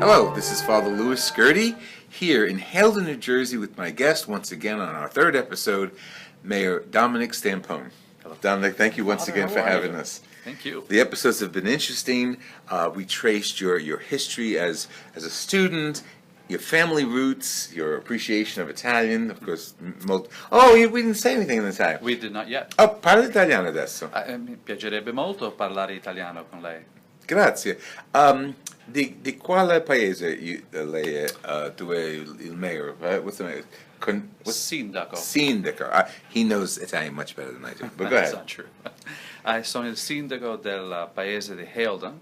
Hello, this is Father Louis Skirty here in Haledon, New Jersey with my guest once again on our third episode, Mayor DOMINICK Stampone. Hello. DOMINICK, thank you once again for having us. Thank you. The episodes have been interesting. We traced your history as a student, your family roots, your appreciation of Italian, of course. We didn't say anything in Italian. We did not yet. Oh, parla italiano adesso. Mi piacerebbe molto parlare italiano con lei. Grazie. Di quale paese lei è? Tu è il mayor, right? What's the mayor? Sindaco. Sindaco. He knows Italian much better than I do, but go That's ahead. not true. Sono il sindaco del paese di Haledon,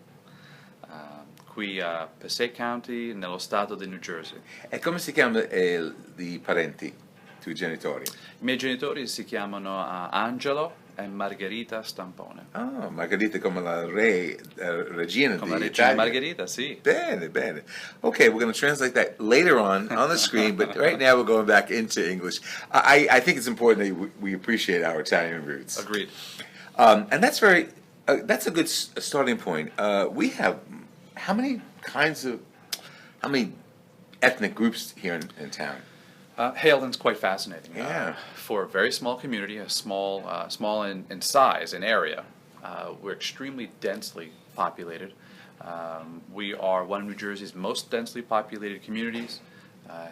qui a Passaic County, nello stato di New Jersey. E come si chiamano i parenti, i tuoi genitori? I miei genitori si chiamano Angelo e Margherita Stampone. Oh, Margherita come la regina Come la di regina Italia. Margherita, sì. Bene, bene. Okay, we're going to translate that later on the screen, but right now we're going back into English. I think it's important that we appreciate our Italian roots. Agreed. And that's that's a good starting point. We have how many ethnic groups here in town? Haledon's quite fascinating. Yeah. For a very small community, small in size, in area, we're extremely densely populated. We are one of New Jersey's most densely populated communities,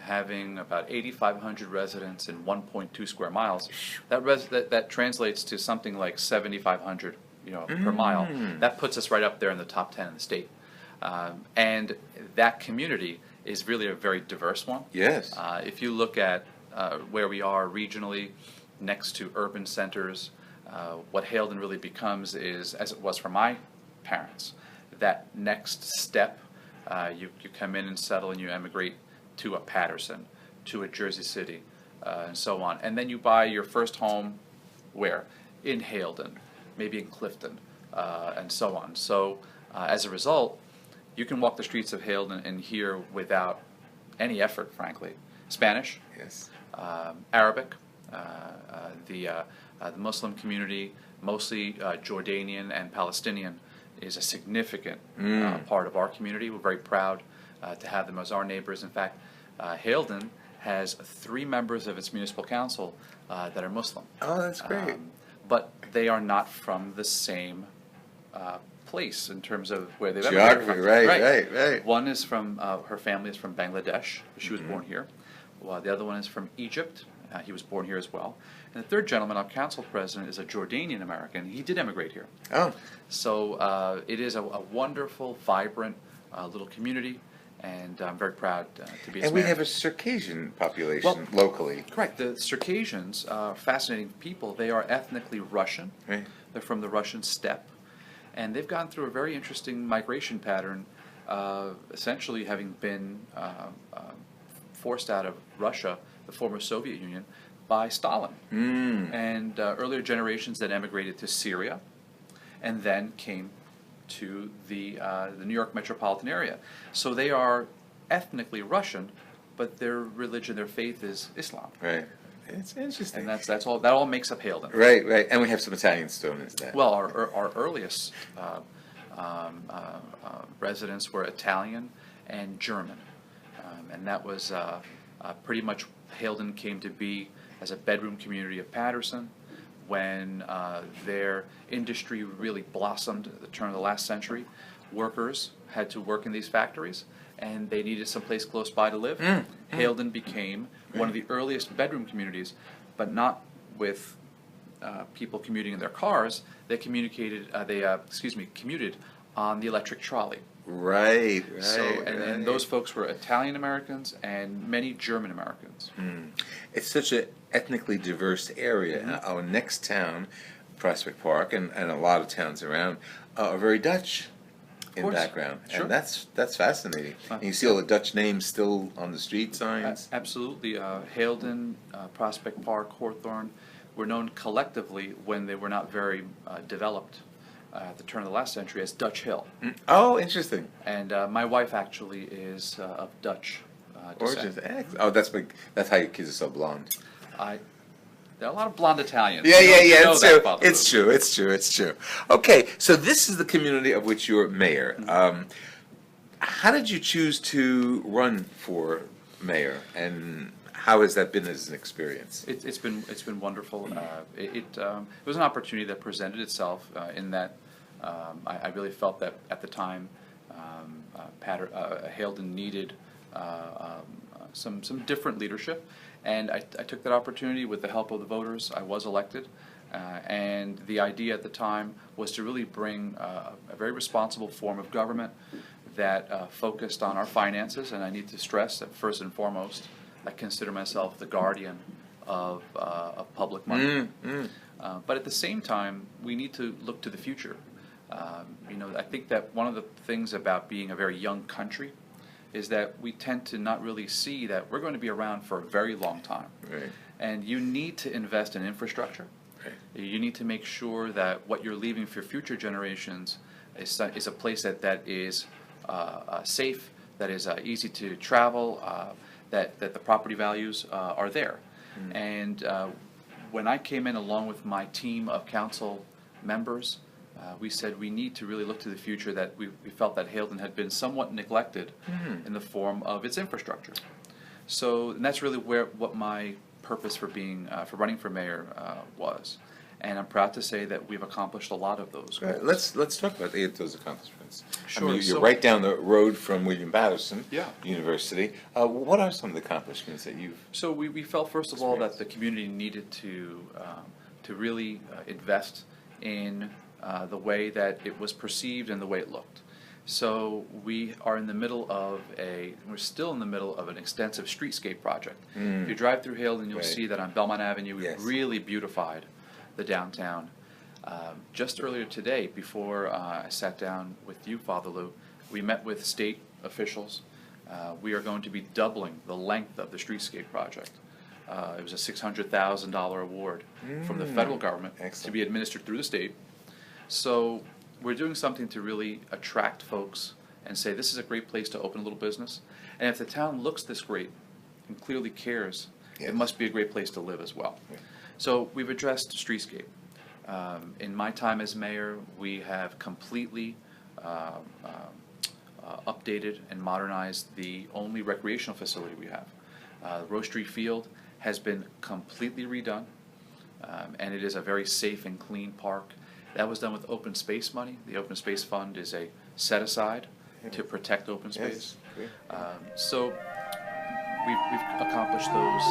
having about 8,500 residents in 1.2 square miles. That translates to something like 7,500, per mile. That puts us right up there in the top 10 in the state. And that community is really a very diverse one. Yes. If you look at where we are regionally, next to urban centers, what Haledon really becomes is, as it was for my parents, that next step. You come in and settle and you emigrate to a Patterson, to a Jersey City, and so on. And then you buy your first home where? In Haledon, maybe in Clifton, and so on. So as a result, you can walk the streets of Haledon and hear without any effort, frankly, Spanish, Yes. Arabic, the Muslim community, mostly Jordanian and Palestinian, is a significant part of our community. We're very proud to have them as our neighbors. In fact, Haledon has 3 members of its municipal council that are Muslim. Oh, that's great. But they are not from the same place in terms of where they've emigrated Geography, from. right. One is from, her family is from Bangladesh. She was born here. Well, the other one is from Egypt. He was born here as well. And the third gentleman, our council president, is a Jordanian American. He did emigrate here. Oh. So it is a wonderful, vibrant little community, and I'm very proud to be its And we mayor. have a Circassian population locally. Correct. The Circassians are fascinating people. They are ethnically Russian. Right. They're from the Russian steppe. And they've gone through a very interesting migration pattern, essentially having been forced out of Russia, the former Soviet Union, by Stalin. And earlier generations that emigrated to Syria and then came to the New York metropolitan area. So they are ethnically Russian, but their religion, their faith is Islam. Right. It's interesting. And that's all. That all makes up Haledon. Right. And we have some Italian students there. Well, our earliest residents were Italian and German, and that was pretty much Haledon came to be as a bedroom community of Patterson when their industry really blossomed at the turn of the last century. Workers had to work in these factories, and they needed someplace close by to live. Haledon became one of the earliest bedroom communities, but not with people commuting in their cars. They commuted on the electric trolley. Right. So, and those folks were Italian Americans and many German Americans. It's such an ethnically diverse area. And our next town, Prospect Park, and a lot of towns around, are very Dutch in background. Sure. And that's fascinating. And you see all the Dutch names still on the street signs. Absolutely. Haledon, Prospect Park, Hawthorne were known collectively when they were not very developed at the turn of the last century as Dutch Hill. Oh, interesting. And my wife actually is of Dutch descent. Gorgeous. Oh, that's how your kids are so blonde. There are a lot of blonde Italians. Yeah, You know it's that, true. Father It's Lou. true. Okay, so this is the community of which you're mayor. How did you choose to run for mayor, and how has that been as an experience? It's been wonderful. It was an opportunity that presented itself in that I really felt that at the time Haledon needed some different leadership, and I took that opportunity with the help of the voters. I was elected, and the idea at the time was to really bring a very responsible form of government that focused on our finances. And I need to stress that first and foremost, I consider myself the guardian of public money. But at the same time, we need to look to the future. I think that one of the things about being a very young country is that we tend to not really see that we're going to be around for a very long time. Right. And you need to invest in infrastructure. Right. You need to make sure that what you're leaving for future generations is a place that is safe, that is easy to travel, that the property values are there. And when I came in along with my team of council members, we said we need to really look to the future, that we felt that Haledon had been somewhat neglected in the form of its infrastructure. So, and that's really what my purpose for running for mayor was. And I'm proud to say that we've accomplished a lot of those goals. Right. Let's talk about those accomplishments. Sure. I mean, you're So- right down the road from William Patterson Yeah. University. What are some of the accomplishments that you've? So we felt first of all that the community needed to really invest in the way that it was perceived and the way it looked. So we are in the middle of we're still in the middle of an extensive streetscape project. If you drive through Haledon, you'll Right. see that on Belmont Avenue we've Yes. really beautified the downtown. Just earlier today, before I sat down with you, Father Lou, we met with state officials. We are going to be doubling the length of the streetscape project. It was a $600,000 award from the federal government to Excellent. be administered through the state. So we're doing something to really attract folks and say this is a great place to open a little business. And if the town looks this great and clearly cares, Yes. it must be a great place to live as well. Yeah. So we've addressed streetscape. In my time as mayor, we have completely updated and modernized the only recreational facility we have. Rose Street Field has been completely redone, and it is a very safe and clean park. That was done with open space money. The open space fund is a set aside to protect open space. Yes. Great. So we've accomplished those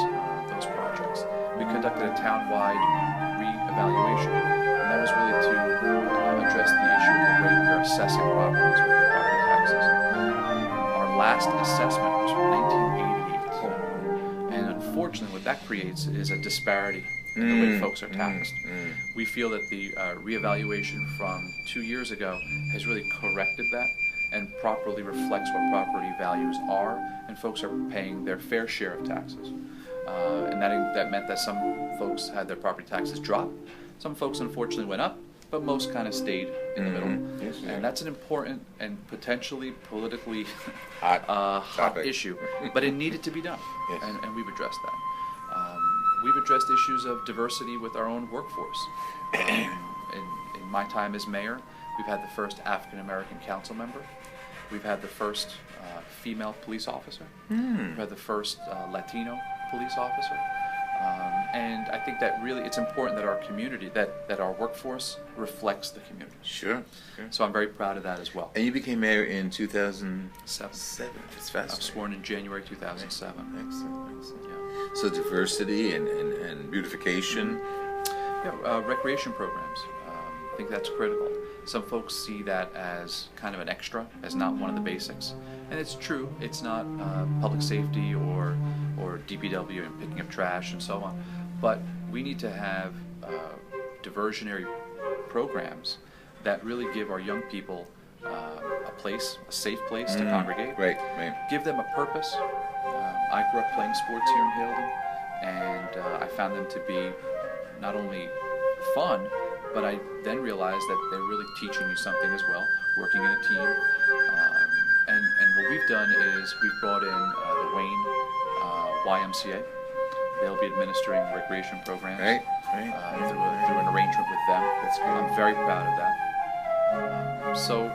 projects. We conducted a town-wide re-evaluation, and that was really to address the issue of the way we are assessing properties with the property taxes. Our last assessment was from 1988, and unfortunately what that creates is a disparity in the way folks are taxed. We feel that the reevaluation from 2 years ago has really corrected that and properly reflects what property values are, and folks are paying their fair share of taxes. And that meant that some folks had their property taxes drop, some folks unfortunately went up, but most kind of stayed in the middle. Yes, yeah. And that's an important and potentially politically Hot hot topic. issue, but it needed to be done, Yes. and we've addressed that. We've addressed issues of diversity with our own workforce. In my time as mayor, we've had the first African American council member. We've had the first female police officer. We've had the first Latino police officer. And I think that really it's important that our community, that our workforce reflects the community. Sure. So I'm very proud of that as well. And you became mayor in 2007. Seven. It's I was fascinating. sworn in January 2007. Excellent. Yeah. So diversity and beautification. Yeah, recreation programs. I think that's critical. Some folks see that as kind of an extra, as not one of the basics. And it's true, it's not public safety or DPW and picking up trash and so on. But we need to have diversionary programs that really give our young people a safe place to congregate. Right. Give them a purpose. I grew up playing sports here in Haledon, and I found them to be not only fun, but I then realized that they're really teaching you something as well, working in a team. And what we've done is we've brought in the Wayne YMCA. They'll be administering recreation programs Right. through an arrangement with them. That's great. I'm very proud of that. So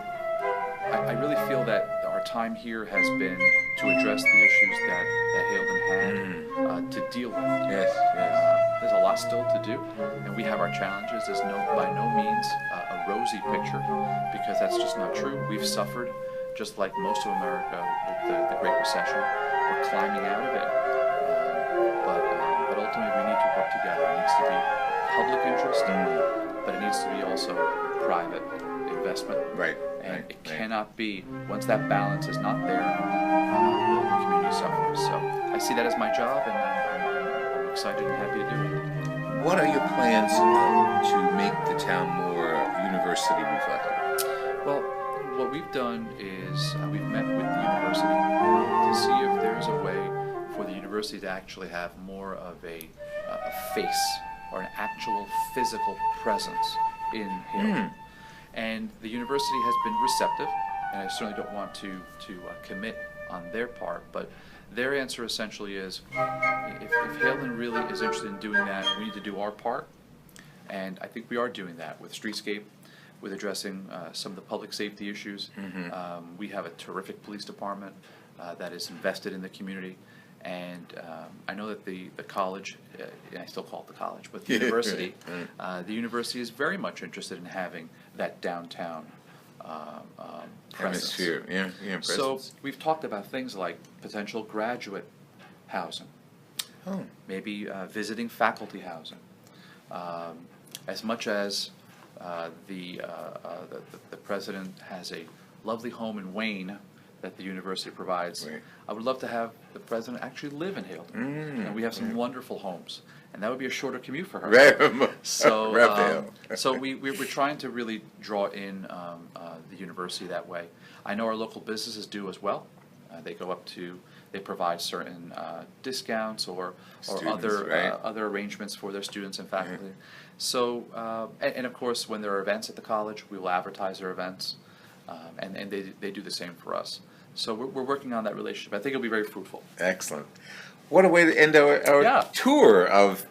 I really feel that our our time here has been to address the issues that Haledon had to deal with. Yes, yes. There's a lot still to do, and we have our challenges. There's by no means a rosy picture, because that's just not true. We've suffered, just like most of America, with the Great Recession. We're climbing out of it, but ultimately we need to work together. It needs to be public interest, but it needs to be also private investment. Right. And right, it right. cannot be, once that balance is not there, the community suffers. So I see that as my job, and I'm excited and happy to do it. What are your plans to make the town more university reflective? Well, what we've done is we've met with the university to see if there's a way for the university to actually have more of a face, or an actual physical presence in Haledon. And the university has been receptive, and I certainly don't want to commit on their part, but their answer essentially is, if Haledon really is interested in doing that, we need to do our part, and I think we are doing that with streetscape, with addressing some of the public safety issues. We have a terrific police department that is invested in the community, and I know that the college, and I still call it the college, but the university is very much interested in having that downtown presence. Hemisphere, yeah, So presence. we've talked about things like potential graduate housing, maybe visiting faculty housing, as much as the president has a lovely home in Wayne that the university provides. Right. I would love to have the president actually live in Haledon, and we have some wonderful homes, and that would be a shorter commute for her. So, so we're trying to really draw in the university that way. I know our local businesses do as well. They go up to, they provide certain discounts or Students, other right? other arrangements for their students and faculty. So, and of course, when there are events at the college, we will advertise their events, and they do the same for us. So we're working on that relationship. I think it'll be very fruitful. Excellent. What a way to end our Yeah. tour of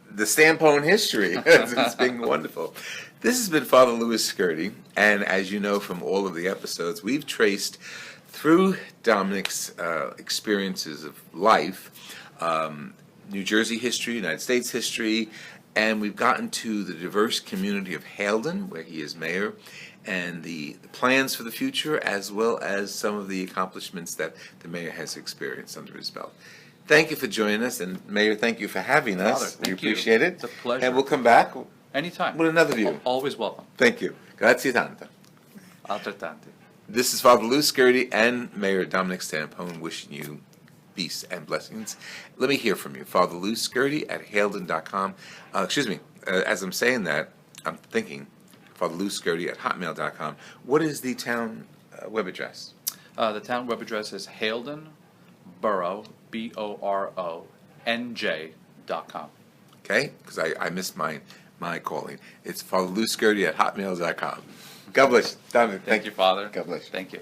the Stampone history. It's been wonderful. This has been Father Louis Skirty, and as you know from all of the episodes, we've traced through Dominick's experiences of life, New Jersey history, United States history, and we've gotten to the diverse community of Haledon, where he is mayor, and the plans for the future, as well as some of the accomplishments that the mayor has experienced under his belt. Thank you for joining us, and Mayor, thank you for having us. Father, We thank you. appreciate it. It's a pleasure. And we'll come back Anytime. with another view. Always welcome. Thank you. Grazie tanto. Altrettanti. This is Father Lou Skirty and Mayor Dominick Stampone wishing you peace and blessings. Let me hear from you. Father Lou Skirty at haledon.com. Excuse me, as I'm saying that, I'm thinking Father Lou Skirty at hotmail.com. What is the town web address? The town web address is Haledon Borough, BORONJ.com. Okay? Because I missed my calling. It's Father Lou Skirty at hotmail.com. God bless you. Dominick, Thank you, Father. God bless you. Thank you.